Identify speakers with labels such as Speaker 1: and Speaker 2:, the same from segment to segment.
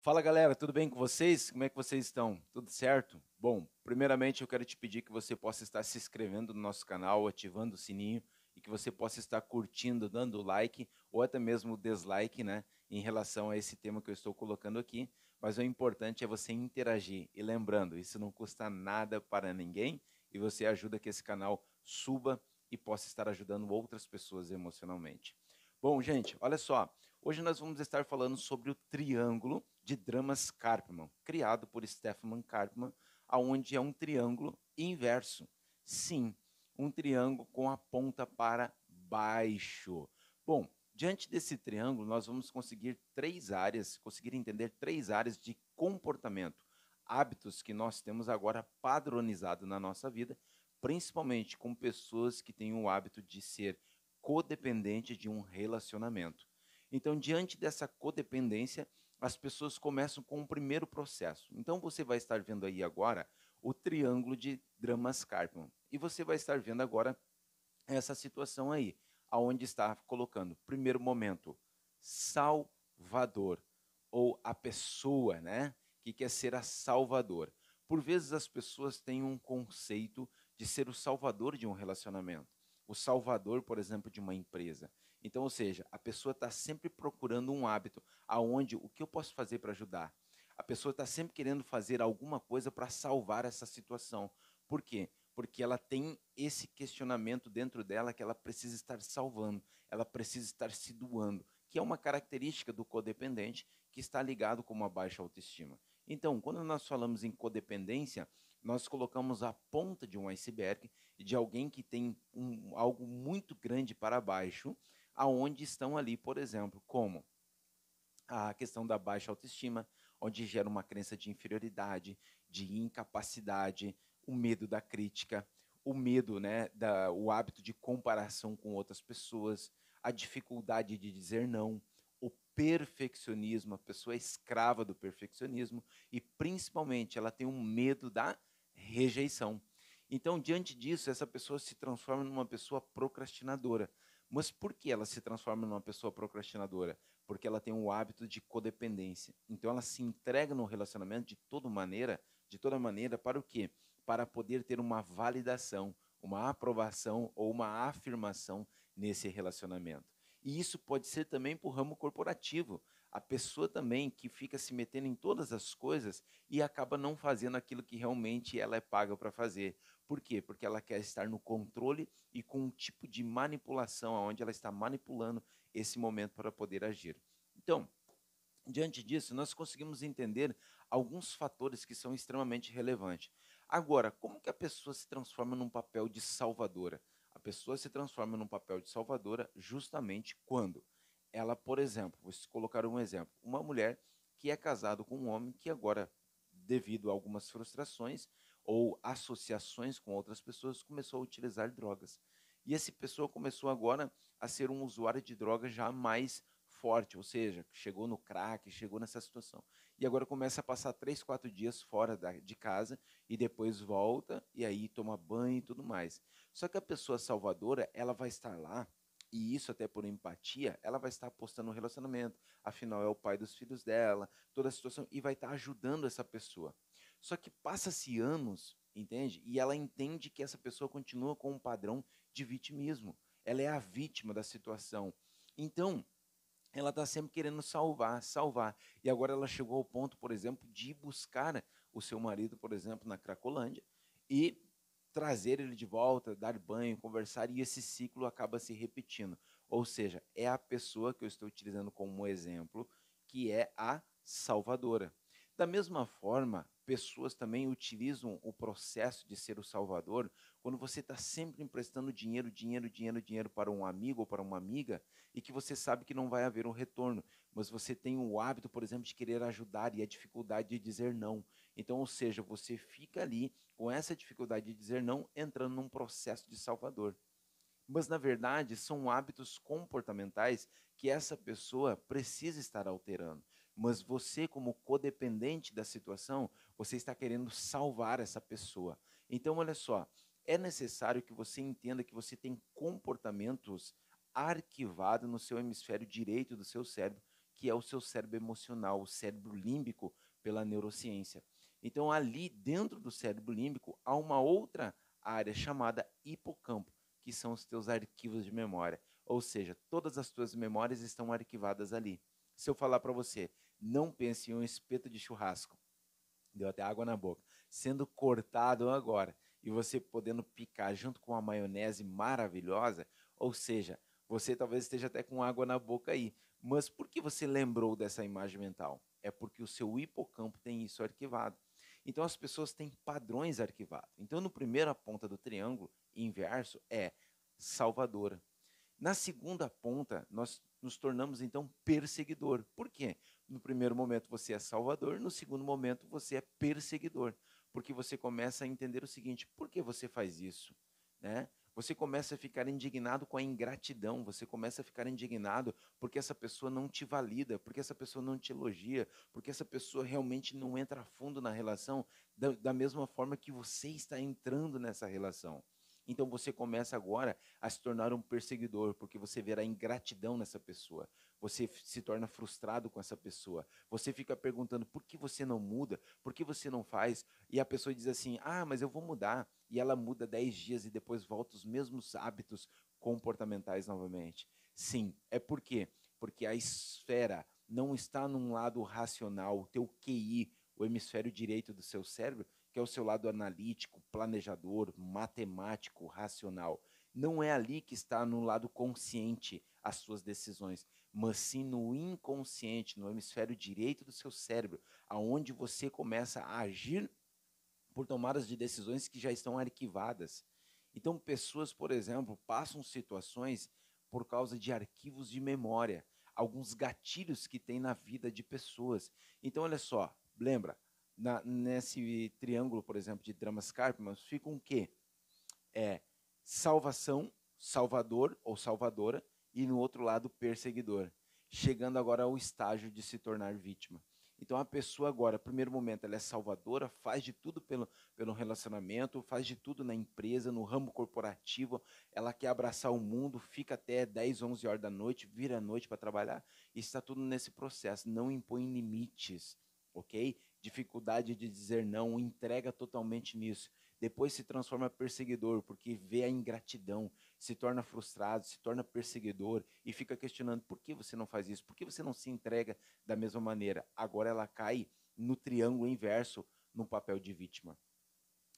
Speaker 1: Fala galera, tudo bem com vocês? Como é que vocês estão? Tudo certo? Bom, primeiramente eu quero te pedir que você possa estar se inscrevendo no nosso canal, ativando o sininho e que você possa estar curtindo, dando like ou até mesmo dislike, né, em relação a esse tema que eu estou colocando aqui. Mas o importante é você interagir e lembrando, isso não custa nada para ninguém e você ajuda que esse canal suba e possa estar ajudando outras pessoas emocionalmente. Bom, gente, olha só. Hoje nós vamos estar falando sobre o triângulo de dramas Karpman, criado por Stefan Karpman, aonde é um triângulo inverso. Sim, um triângulo com a ponta para baixo. Bom, diante desse triângulo, nós vamos conseguir entender três áreas de comportamento, hábitos que nós temos agora padronizado na nossa vida, principalmente com pessoas que têm o hábito de ser codependente de um relacionamento. Então, diante dessa codependência, as pessoas começam com o primeiro processo. Então, você vai estar vendo aí agora o triângulo de dramas Karpman. E você vai estar vendo agora essa situação aí, aonde está colocando, primeiro momento, Salvador, ou a pessoa, né, que quer ser a Salvador. Por vezes as pessoas têm um conceito de ser o salvador de um relacionamento, o salvador, por exemplo, de uma empresa. Então, ou seja, a pessoa está sempre procurando um hábito aonde o que eu posso fazer para ajudar. A pessoa está sempre querendo fazer alguma coisa para salvar essa situação. Por quê? Porque ela tem esse questionamento dentro dela que ela precisa estar salvando, ela precisa estar se doando, que é uma característica do codependente que está ligado com uma baixa autoestima. Então, quando nós falamos em codependência, nós colocamos a ponta de um iceberg de alguém que tem algo muito grande para baixo, aonde estão ali, por exemplo, como a questão da baixa autoestima, onde gera uma crença de inferioridade, de incapacidade, o medo da crítica, o medo, né, o hábito de comparação com outras pessoas, a dificuldade de dizer não, o perfeccionismo, a pessoa é escrava do perfeccionismo e principalmente ela tem um medo da rejeição. Então, diante disso, essa pessoa se transforma numa pessoa procrastinadora. Mas por que ela se transforma numa pessoa procrastinadora? Porque ela tem o hábito de codependência. Então ela se entrega no relacionamento de toda maneira para o quê? Para poder ter uma validação, uma aprovação ou uma afirmação nesse relacionamento. E isso pode ser também para o ramo corporativo. A pessoa também que fica se metendo em todas as coisas e acaba não fazendo aquilo que realmente ela é paga para fazer. Por quê? Porque ela quer estar no controle e com um tipo de manipulação, onde ela está manipulando esse momento para poder agir. Então, diante disso, nós conseguimos entender alguns fatores que são extremamente relevantes. Agora, como que a pessoa se transforma num papel de salvadora? A pessoa se transforma num papel de salvadora justamente quando ela, por exemplo, vou colocar um exemplo, uma mulher que é casada com um homem que agora, devido a algumas frustrações ou associações com outras pessoas, começou a utilizar drogas. E essa pessoa começou agora a ser um usuário de drogas já mais forte, ou seja, chegou no crack, chegou nessa situação. E agora começa a passar 3, 4 dias fora de casa e depois volta e aí toma banho e tudo mais. Só que a pessoa salvadora, ela vai estar lá, e isso até por empatia, ela vai estar apostando no relacionamento, afinal é o pai dos filhos dela, toda a situação, e vai estar ajudando essa pessoa. Só que passa-se anos, entende? E ela entende que essa pessoa continua com um padrão de vitimismo. Ela é a vítima da situação. Então, ela está sempre querendo salvar, salvar. E agora ela chegou ao ponto, por exemplo, de buscar o seu marido, por exemplo, na Cracolândia e trazer ele de volta, dar banho, conversar, e esse ciclo acaba se repetindo. Ou seja, é a pessoa que eu estou utilizando como exemplo, que é a salvadora. Da mesma forma, pessoas também utilizam o processo de ser o salvador quando você está sempre emprestando dinheiro, dinheiro, dinheiro, dinheiro para um amigo ou para uma amiga e que você sabe que não vai haver um retorno, mas você tem o hábito, por exemplo, de querer ajudar e a dificuldade de dizer não. Então, ou seja, você fica ali com essa dificuldade de dizer não, entrando num processo de salvador. Mas, na verdade, são hábitos comportamentais que essa pessoa precisa estar alterando. Mas você, como codependente da situação, você está querendo salvar essa pessoa. Então, olha só, é necessário que você entenda que você tem comportamentos arquivados no seu hemisfério direito do seu cérebro que é o seu cérebro emocional, o cérebro límbico pela neurociência. Então, ali dentro do cérebro límbico, há uma outra área chamada hipocampo, que são os teus arquivos de memória. Ou seja, todas as tuas memórias estão arquivadas ali. Se eu falar para você, não pense em um espeto de churrasco, deu até água na boca, sendo cortado agora, e você podendo picar junto com uma maionese maravilhosa, ou seja, você talvez esteja até com água na boca aí. Mas por que você lembrou dessa imagem mental? É porque o seu hipocampo tem isso arquivado. Então as pessoas têm padrões arquivados. Então, no primeira ponta do triângulo inverso é salvadora. Na segunda ponta, nós nos tornamos então perseguidor. Por quê? No primeiro momento você é salvador, no segundo momento você é perseguidor, porque você começa a entender o seguinte: por que você faz isso, né? Você começa a ficar indignado com a ingratidão, você começa a ficar indignado porque essa pessoa não te valida, porque essa pessoa não te elogia, porque essa pessoa realmente não entra a fundo na relação da mesma forma que você está entrando nessa relação. Então você começa agora a se tornar um perseguidor, porque você verá ingratidão nessa pessoa. Você se torna frustrado com essa pessoa. Você fica perguntando por que você não muda, por que você não faz. E a pessoa diz assim: ah, mas eu vou mudar. E ela muda 10 dias e depois volta os mesmos hábitos comportamentais novamente. Sim, é por quê? Porque a esfera não está num lado racional, o teu QI, o hemisfério direito do seu cérebro, que é o seu lado analítico, planejador, matemático, racional. Não é ali que está no lado consciente as suas decisões, mas sim no inconsciente, no hemisfério direito do seu cérebro, aonde você começa a agir por tomadas de decisões que já estão arquivadas. Então, pessoas, por exemplo, passam situações por causa de arquivos de memória, alguns gatilhos que tem na vida de pessoas. Então, olha só, lembra, nesse triângulo, por exemplo, de dramas Karpman, fica um quê? É salvação, salvador ou salvadora, e no outro lado, perseguidor. Chegando agora ao estágio de se tornar vítima. Então a pessoa agora, primeiro momento, ela é salvadora, faz de tudo pelo relacionamento, faz de tudo na empresa, no ramo corporativo, ela quer abraçar o mundo, fica até 10, 11 horas da noite, vira a noite para trabalhar, e está tudo nesse processo, não impõe limites, ok? Dificuldade de dizer não, entrega totalmente nisso. Depois se transforma perseguidor, porque vê a ingratidão, se torna frustrado, se torna perseguidor e fica questionando por que você não faz isso, por que você não se entrega da mesma maneira. Agora ela cai no triângulo inverso, no papel de vítima.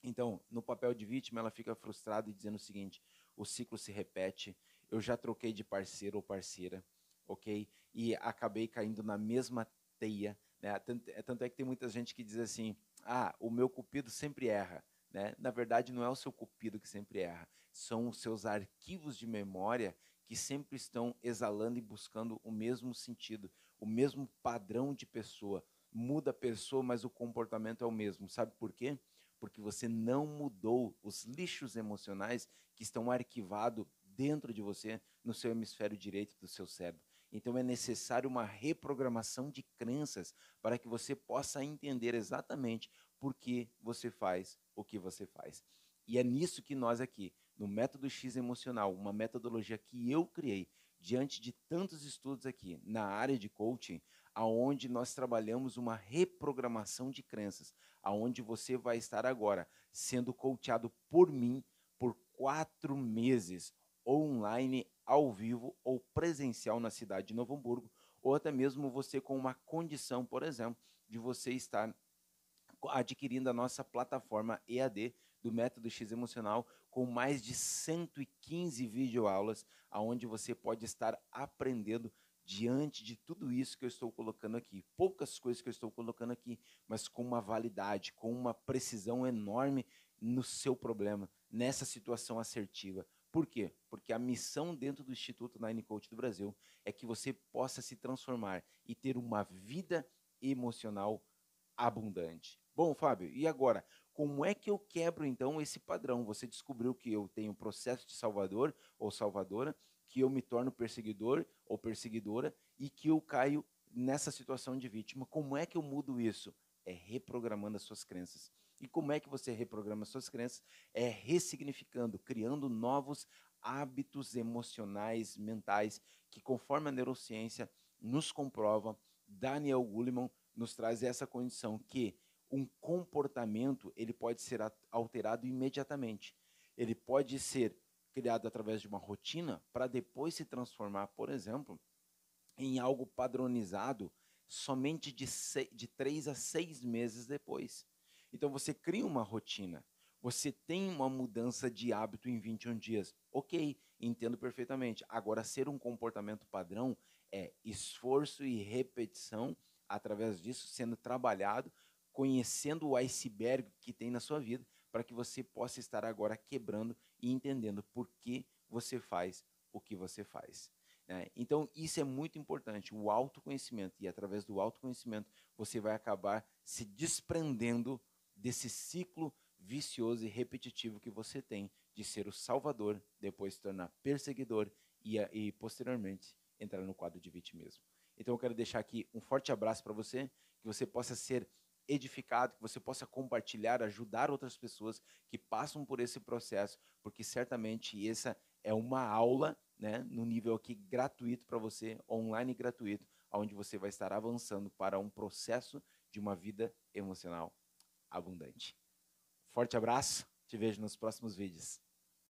Speaker 1: Então, no papel de vítima, ela fica frustrada e dizendo o seguinte: o ciclo se repete, eu já troquei de parceiro ou parceira, ok? E acabei caindo na mesma teia, né? Tanto é que tem muita gente que diz assim: ah, o meu cupido sempre erra. Né? Na verdade, não é o seu cupido que sempre erra, são os seus arquivos de memória que sempre estão exalando e buscando o mesmo sentido, o mesmo padrão de pessoa. Muda a pessoa, mas o comportamento é o mesmo. Sabe por quê? Porque você não mudou os lixos emocionais que estão arquivados dentro de você, no seu hemisfério direito do seu cérebro. Então é necessário uma reprogramação de crenças para que você possa entender exatamente por que você faz o que você faz. E é nisso que nós aqui, no Método X Emocional, uma metodologia que eu criei diante de tantos estudos aqui na área de coaching, aonde nós trabalhamos uma reprogramação de crenças, aonde você vai estar agora sendo coachado por mim por 4 meses, online, ao vivo ou presencial na cidade de Novo Hamburgo, ou até mesmo você com uma condição, por exemplo, de você estar adquirindo a nossa plataforma EAD do Método X Emocional com mais de 115 videoaulas, aonde você pode estar aprendendo diante de tudo isso que eu estou colocando aqui. Poucas coisas que eu estou colocando aqui, mas com uma validade, com uma precisão enorme no seu problema, nessa situação assertiva. Por quê? Porque a missão dentro do Instituto Nine Coach do Brasil é que você possa se transformar e ter uma vida emocional abundante. Bom, Fábio, e agora? Como é que eu quebro, então, esse padrão? Você descobriu que eu tenho um processo de salvador ou salvadora, que eu me torno perseguidor ou perseguidora e que eu caio nessa situação de vítima. Como é que eu mudo isso? É reprogramando as suas crenças. E como é que você reprograma as suas crenças? É ressignificando, criando novos hábitos emocionais, mentais, que conforme a neurociência nos comprova, Daniel Goleman nos traz essa condição que um comportamento ele pode ser alterado imediatamente. Ele pode ser criado através de uma rotina para depois se transformar, por exemplo, em algo padronizado somente de 3 a 6 meses depois. Então você cria uma rotina, você tem uma mudança de hábito em 21 dias. Ok, entendo perfeitamente. Agora, ser um comportamento padrão é esforço e repetição através disso, sendo trabalhado, conhecendo o iceberg que tem na sua vida, para que você possa estar agora quebrando e entendendo por que você faz o que você faz. Então, isso é muito importante, o autoconhecimento. E através do autoconhecimento, você vai acabar se desprendendo desse ciclo vicioso e repetitivo que você tem de ser o salvador, depois se tornar perseguidor e posteriormente entrar no quadro de vitimismo. Então eu quero deixar aqui um forte abraço para você, que você possa ser edificado, que você possa compartilhar, ajudar outras pessoas que passam por esse processo, porque certamente essa é uma aula, né, no nível aqui gratuito para você, online gratuito, onde você vai estar avançando para um processo de uma vida emocional abundante. Forte abraço, te vejo nos próximos vídeos.